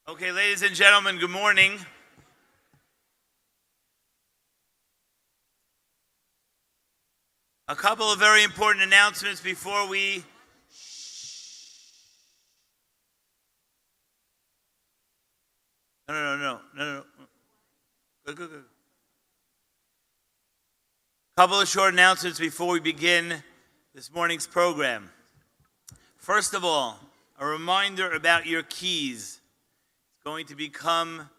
Okay, ladies and gentlemen, good morning. A couple of very important announcements before we... No. Good. A couple of short announcements before we begin this morning's program. First of all, a reminder about your keys. It's going to become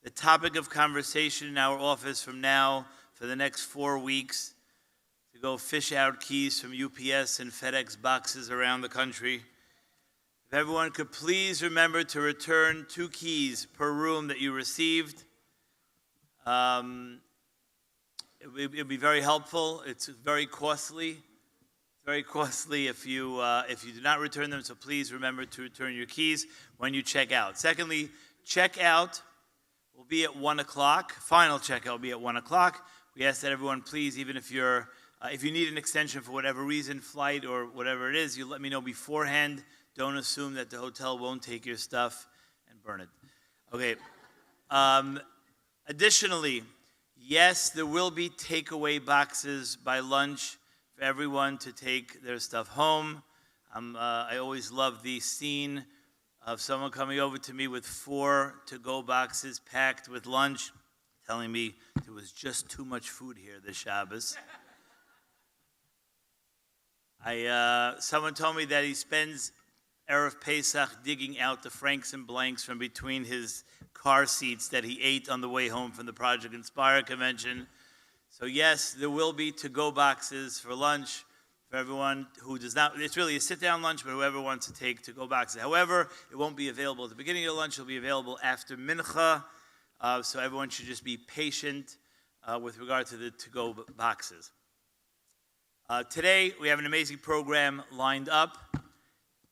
the topic of conversation in our office from now for the next 4 weeks, to go fish out keys from UPS and FedEx boxes around the country. If everyone could please remember to return 2 keys per room that you received. It would be very helpful. It's very costly. Very costly if you do not return them, so please remember to return your keys when you check out. Secondly, checkout will be at 1 o'clock. Final checkout will be at 1 o'clock. We ask that everyone please, even if you need an extension for whatever reason, flight or whatever it is, you let me know beforehand. Don't assume that the hotel won't take your stuff and burn it. Okay. Additionally, yes, there will be takeaway boxes by lunch for everyone to take their stuff home. I always love the scene of someone coming over to me with 4 to-go boxes packed with lunch, telling me there was just too much food here this Shabbos. Someone told me that he spends Erev Pesach digging out the franks and blanks from between his car seats that he ate on the way home from the Project Inspire convention. So yes, there will be to-go boxes for lunch for everyone who does not. It's really a sit-down lunch, but whoever wants to take to-go boxes. However, it won't be available at the beginning of lunch. It'll be available after mincha. So everyone should just be patient with regard to the to-go boxes. Today, we have an amazing program lined up.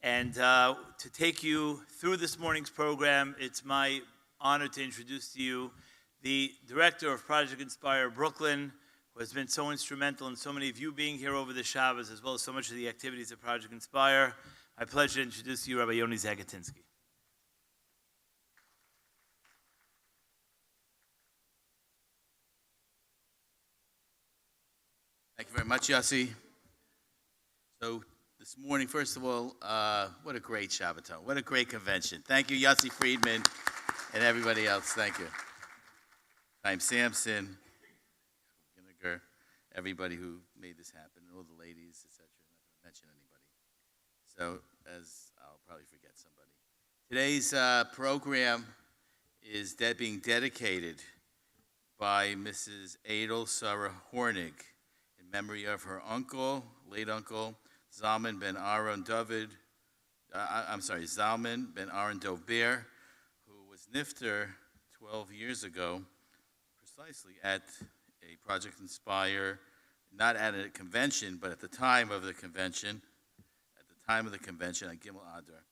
And to take you through this morning's program, it's my honor to introduce to you the director of Project Inspire Brooklyn, who has been so instrumental in so many of you being here over the Shabbos, as well as so much of the activities of Project Inspire. My pleasure to introduce to you Rabbi Yoni Zagatinsky. Thank you very much, Yossi. So this morning, first of all, what a great Shabbaton. What a great convention. Thank you, Yossi Friedman, and everybody else. Thank you. Chaim Sampson, Vinegar, everybody who made this happen, and all the ladies, etc. I'm not going to mention anybody. So, as I'll probably forget somebody. Today's program is being dedicated by Mrs. Adel Sarah Hornig in memory of her uncle, late uncle, Zalman ben Aaron Zalman ben Aaron Dover, who was nifter 12 years ago, precisely at a Project Inspire, not at a convention, but at the time of the convention, at Gimel Adar.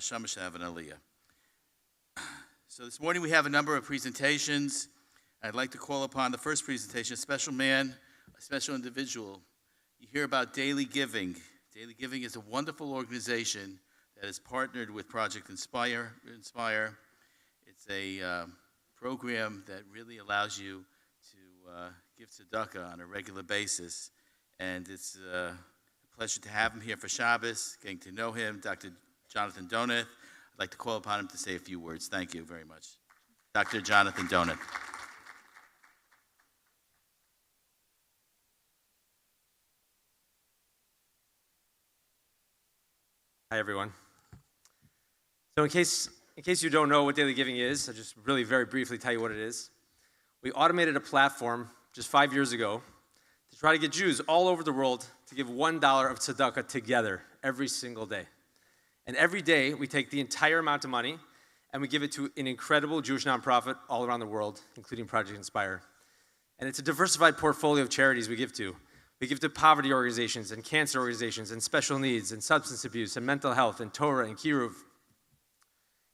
Shamash have an aliyah. So this morning we have a number of presentations. I'd like to call upon the first presentation, a special man, a special individual. You hear about Daily Giving. Daily Giving is a wonderful organization that is partnered with Project Inspire. It's a program that really allows you to give tzedakah on a regular basis. And it's a pleasure to have him here for Shabbos, getting to know him, Dr. Jonathan Donath. I'd like to call upon him to say a few words. Thank you very much. Dr. Jonathan Donath. Hi, everyone. So in case you don't know what Daily Giving is, I'll just really very briefly tell you what it is. We automated a platform just 5 years ago to try to get Jews all over the world to give $1 of tzedakah together every single day. And every day, we take the entire amount of money and we give it to an incredible Jewish nonprofit all around the world, including Project Inspire. And it's a diversified portfolio of charities we give to. We give to poverty organizations and cancer organizations and special needs and substance abuse and mental health and Torah and Kiruv.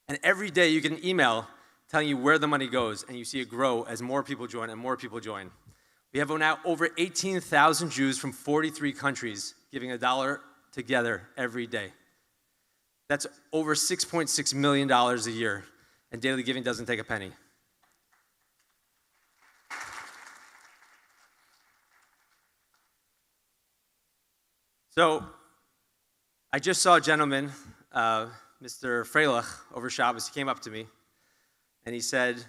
And every day you get an email telling you where the money goes, and you see it grow as more people join and more people join. We have now over 18,000 Jews from 43 countries giving $1 together every day. That's over $6.6 million a year. and daily giving doesn't take a penny. So, I just saw a gentleman, Mr. Freilich, over Shabbos. He came up to me, and he said,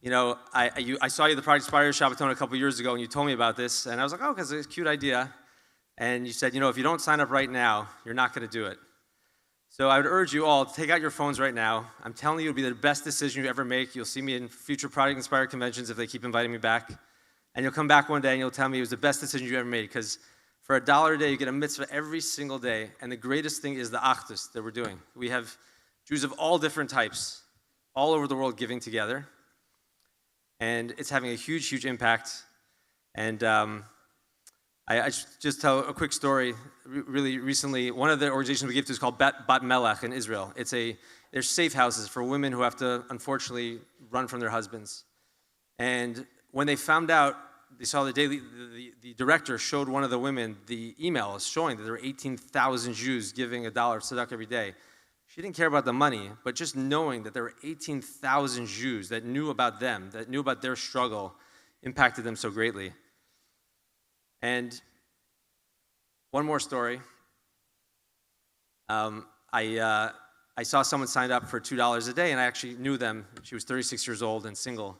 you know, I saw you at the Project Inspire Shabbaton a couple years ago, and you told me about this, and I was like, oh, because it's a cute idea. And you said, you know, if you don't sign up right now, you're not going to do it. So I would urge you all to take out your phones right now. I'm telling you, it'll be the best decision you ever make. You'll see me in future Project Inspire conventions if they keep inviting me back. And you'll come back one day and you'll tell me it was the best decision you ever made, because for $1 a day, you get a mitzvah every single day. And the greatest thing is the achdus that we're doing. We have Jews of all different types, all over the world giving together. And it's having a huge, huge impact. And I just tell a quick story. Really recently, one of the organizations we give to is called Bat Melech in Israel. There's safe houses for women who have to, unfortunately, run from their husbands. And when they found out, they saw the director showed one of the women the email showing that there were 18,000 Jews giving $1 tzedakah every day. She didn't care about the money, but just knowing that there were 18,000 Jews that knew about them, that knew about their struggle, impacted them so greatly. And one more story. I saw someone signed up for $2 a day, and I actually knew them. She was 36 years old and single.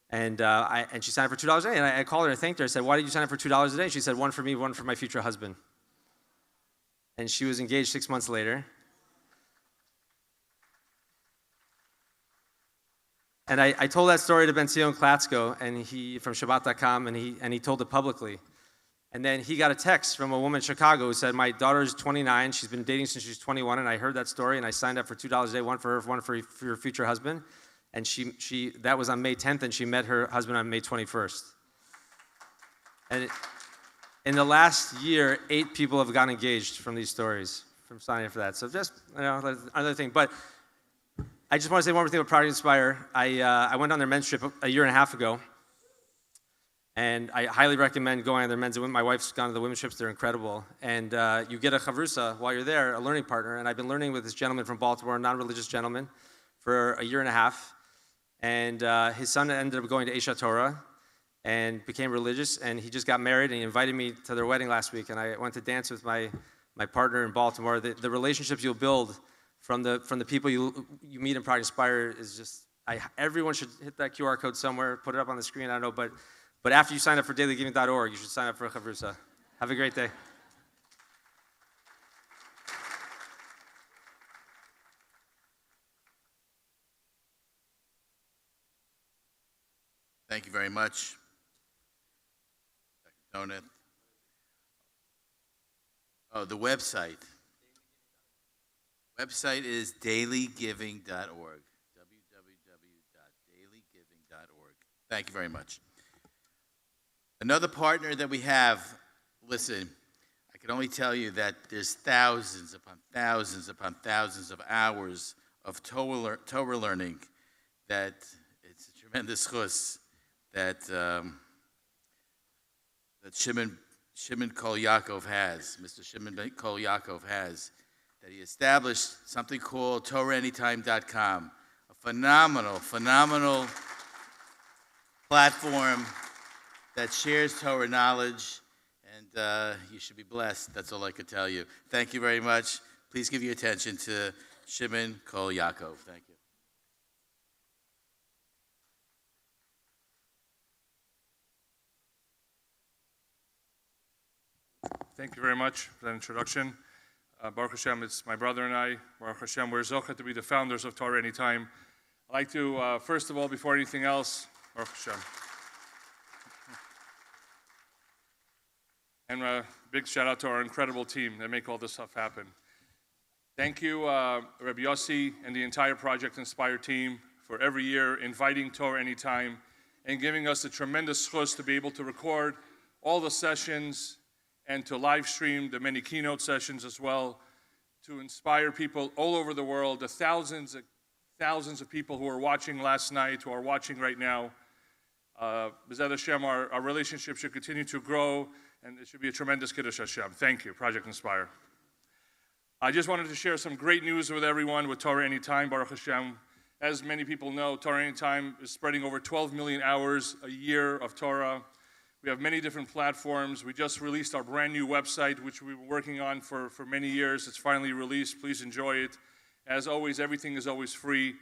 And she signed up for $2 a day, and I called her and thanked her. I said, why did you sign up for $2 a day? She said, one for me, one for my future husband. And she was engaged 6 months later. And I told that story to Ben Zion Klatsko, and he from Shabbat.com, and he told it publicly. And then he got a text from a woman in Chicago who said, my daughter's 29, she's been dating since she's 21, and I heard that story, and I signed up for $2 a day, one for her, one for her future husband. And that was on May 10th, and she met her husband on May 21st. And in the last year, 8 people have gotten engaged from these stories, from signing up for that. So just, another thing. But I just want to say one more thing about Project Inspire. I went on their men's trip a year and a half ago, and I highly recommend going on their men's and women. My wife's gone to the women's trips. They're incredible. And you get a chavrusa while you're there, a learning partner. And I've been learning with this gentleman from Baltimore, a non-religious gentleman, for a year and a half. And his son ended up going to Esha Torah and became religious, and he just got married, and he invited me to their wedding last week, and I went to dance with my partner in Baltimore. The relationships you'll build from the people you meet in Project Inspire is just, everyone should hit that QR code somewhere, put it up on the screen, I don't know, but after you sign up for dailygiving.org, you should sign up for a chavrusa. Have a great day. Thank you very much, Dr. Doneth. Oh, the website. Website is dailygiving.org, www.dailygiving.org. Thank you very much. Another partner that we have, listen, I can only tell you that there's thousands upon thousands upon thousands of hours of Torah learning that it's a tremendous chus that Shimon Kol Yaakov has, Mr. Shimon Kol Yaakov has, that he established something called TorahAnytime.com, a phenomenal platform that shares Torah knowledge, and you should be blessed. That's all I could tell you. Thank you very much. Please give your attention to Shimon Kol Yaakov. Thank you. Thank you very much for that introduction. Baruch Hashem, it's my brother and I. Baruch Hashem, we're zocheh to be the founders of Torah Anytime. I'd like to, first of all, before anything else, Baruch Hashem. And a big shout out to our incredible team that make all this stuff happen. Thank you, Rabbi Yossi and the entire Project Inspire team for every year inviting Torah Anytime and giving us the tremendous chus to be able to record all the sessions and to live stream the many keynote sessions as well, to inspire people all over the world, the thousands of people who are watching last night, who are watching right now. B'ezrat Hashem, our relationship should continue to grow, and it should be a tremendous Kiddush Hashem. Thank you, Project Inspire. I just wanted to share some great news with everyone with Torah Anytime, Baruch Hashem. As many people know, Torah Anytime is spreading over 12 million hours a year of Torah. We have many different platforms. We just released our brand new website, which we've been working on for many years. It's finally released. Please enjoy it. As always, everything is always free.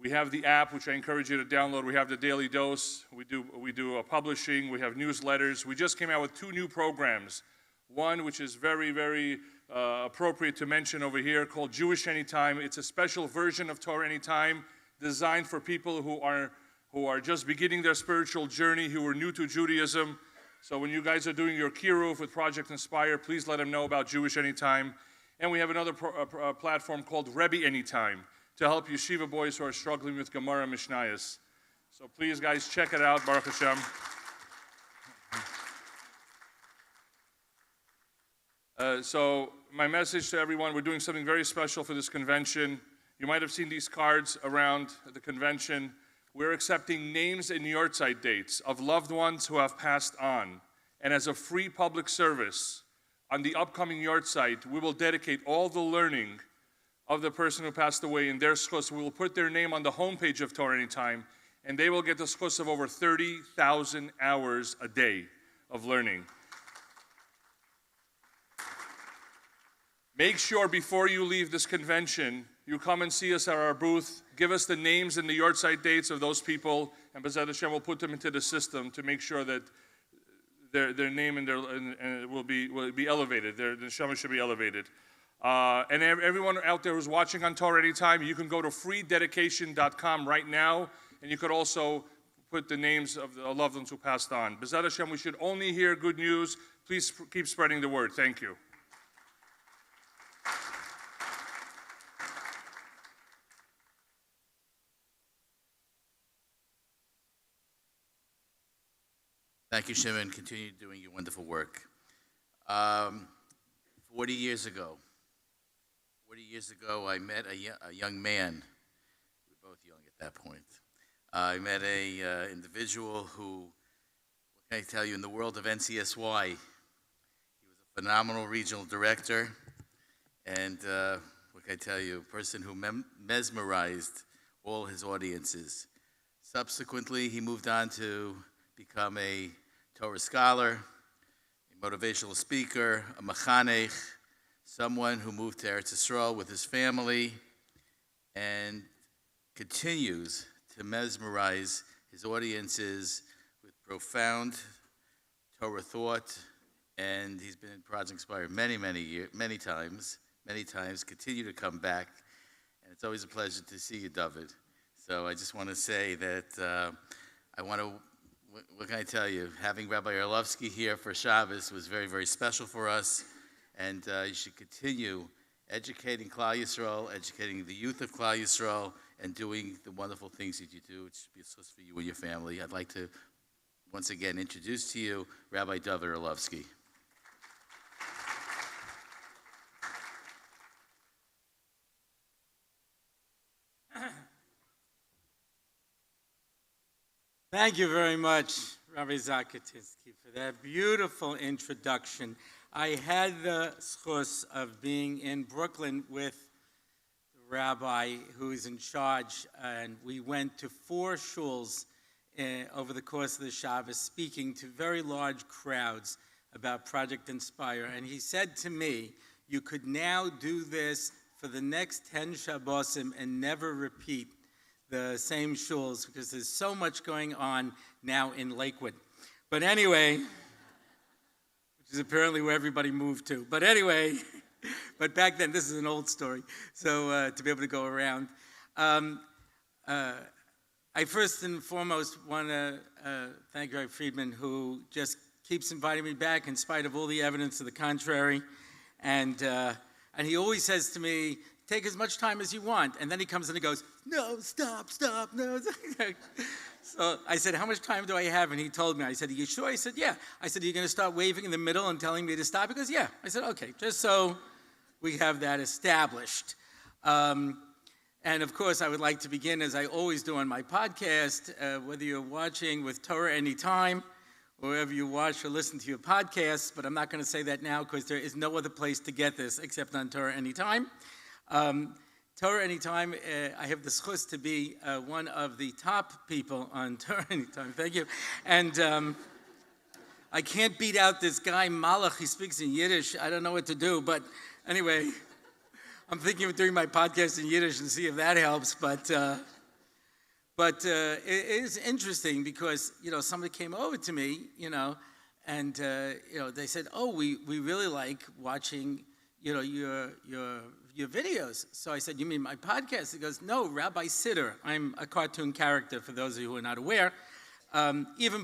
We have the app, which I encourage you to download. We have the Daily Dose. We do publishing. We have newsletters. We just came out with 2 new programs. One, which is very, very appropriate to mention over here, called Jewish Anytime. It's a special version of Torah Anytime designed for people who are just beginning their spiritual journey, who are new to Judaism. So when you guys are doing your Kiruv with Project Inspire, please let them know about Jewish Anytime. And we have another platform called Rebbe Anytime to help yeshiva boys who are struggling with Gemara and Mishnayos. So please, guys, check it out, Baruch Hashem. So my message to everyone, we're doing something very special for this convention. You might have seen these cards around the convention. We're accepting names and yahrzeit dates of loved ones who have passed on. And as a free public service, on the upcoming yahrzeit, we will dedicate all the learning of the person who passed away in their schus. We will put their name on the homepage of Torah Anytime, and they will get the schus of over 30,000 hours a day of learning. Make sure before you leave this convention, you come and see us at our booth, give us the names and the yahrzeit dates of those people, and B'ezrat Hashem will put them into the system to make sure that their name and will be elevated, their neshama should be elevated. And everyone out there who's watching on Torah Anytime, you can go to freededication.com right now, and you could also put the names of the loved ones who passed on. B'ezrat Hashem, we should only hear good news. Please keep spreading the word. Thank you. Thank you, Shimon. Continue doing your wonderful work. 40 years ago, I met a young man. We were both young at that point. I met a individual who, what can I tell you, in the world of NCSY, he was a phenomenal regional director, and what can I tell you, a person who mesmerized all his audiences. Subsequently, he moved on to become a Torah scholar, a motivational speaker, a mechanech, someone who moved to Eretz Yisrael with his family and continues to mesmerize his audiences with profound Torah thought. And he's been in Project Inspire many times, continue to come back. And it's always a pleasure to see you, David. So I just want to say that what can I tell you? Having Rabbi Orlovsky here for Shabbos was very, very special for us, and you should continue educating Klal Yisrael, educating the youth of Klal Yisrael, and doing the wonderful things that you do. It should be a source for you and your family. I'd like to once again introduce to you Rabbi David Orlovsky. Thank you very much, Rabbi Zakatinsky, for that beautiful introduction. I had the schus of being in Brooklyn with the rabbi who is in charge, and we went to 4 shuls over the course of the Shabbos, speaking to very large crowds about Project Inspire. And he said to me, you could now do this for the next 10 Shabbosim and never repeat the same shuls, because there's so much going on now in Lakewood. But anyway, which is apparently where everybody moved to. But anyway, but back then, this is an old story, so to be able to go around. I first and foremost want to thank Gary Friedman, who just keeps inviting me back in spite of all the evidence to the contrary. And he always says to me, take as much time as you want. And then he comes and he goes, no, stop, no. So I said, how much time do I have? And he told me. I said, are you sure? I said, yeah. I said, are you going to start waving in the middle and telling me to stop? He goes, yeah. I said, okay, just so we have that established. And of course, I would like to begin, as I always do on my podcast, whether you're watching with Torah Anytime, or wherever you watch or listen to your podcasts, but I'm not going to say that now because there is no other place to get this except on Torah Anytime. Torah Anytime, I have the schus to be one of the top people on Torah Anytime. Thank you. And I can't beat out this guy, Malach. He speaks in Yiddish. I don't know what to do, but anyway, I'm thinking of doing my podcast in Yiddish and see if that helps. But it is interesting because, somebody came over to me, and, they said, oh, we really like watching, your videos. So I said, you mean my podcast? He goes, no, Rabbi Siddur. I'm a cartoon character, for those of you who are not aware. Even